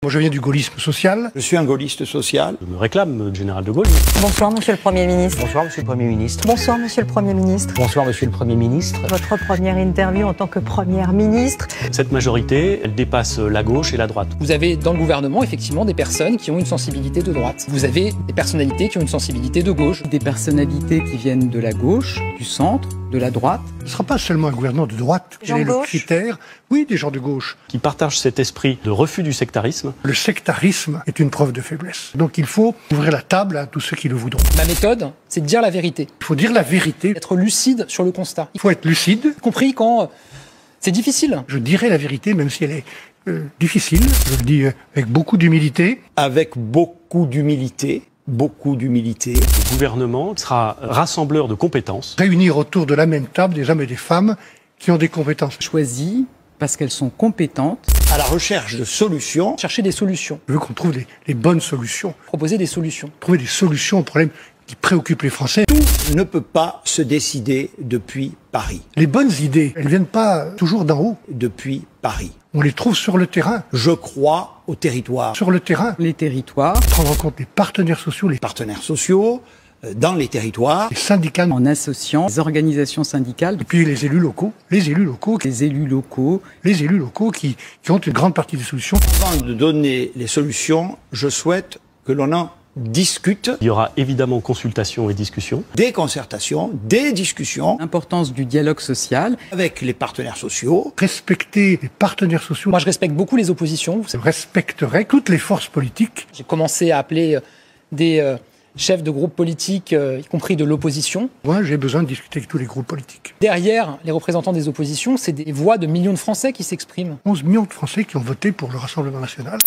Moi, je viens du gaullisme social. Je suis un gaulliste social. Je me réclame du général de Gaulle. Bonsoir, monsieur le Premier ministre. Bonsoir, monsieur le Premier ministre. Bonsoir, monsieur le Premier ministre. Bonsoir, monsieur le Premier ministre. Votre première interview en tant que Première ministre. Cette majorité, elle dépasse la gauche et la droite. Vous avez dans le gouvernement, effectivement, des personnes qui ont une sensibilité de droite. Vous avez des personnalités qui ont une sensibilité de gauche. Des personnalités qui viennent de la gauche, du centre, de la droite. Ce ne sera pas seulement un gouvernement de droite. Des gens Quel est de le gauche critère? Oui, des gens de gauche. Qui partagent cet esprit de refus du sectarisme. Le sectarisme est une preuve de faiblesse. Donc il faut ouvrir la table à tous ceux qui le voudront. Ma méthode, c'est de dire la vérité. Il faut dire la vérité. Être lucide sur le constat. Il faut être lucide. Y compris quand c'est difficile. Je dirai la vérité, même si elle est difficile. Je le dis avec beaucoup d'humilité. Avec beaucoup d'humilité. Beaucoup d'humilité. Le gouvernement sera rassembleur de compétences. Réunir autour de la même table des hommes et des femmes qui ont des compétences. Choisies parce qu'elles sont compétentes. À la recherche de solutions. Chercher des solutions. Je veux qu'on trouve les bonnes solutions. Proposer des solutions. Trouver des solutions aux problèmes qui préoccupent les Français. Tout ne peut pas se décider depuis Paris. Les bonnes idées, elles ne viennent pas toujours d'en haut. Depuis Paris. On les trouve sur le terrain. Je crois au territoire. Sur le terrain. Les territoires. Prendre en compte les partenaires sociaux, les Partenaires sociaux, dans les territoires. syndicats, En associant les organisations syndicales, et puis les élus locaux. Les élus locaux qui ont une grande partie des solutions. Avant de donner les solutions, je souhaite que l'on en discute. Il y aura évidemment consultation et discussion. Des concertations, des discussions l'importance du dialogue social. avec les partenaires sociaux. Respecter les partenaires sociaux. Moi, je respecte beaucoup les oppositions. Je respecterai toutes les forces politiques. J'ai commencé à appeler des chefs de groupes politiques, y compris de l'opposition. Moi, j'ai besoin de discuter avec tous les groupes politiques. Derrière les représentants des oppositions, c'est des voix de millions de Français qui s'expriment. 11 millions de Français qui ont voté pour le Rassemblement national.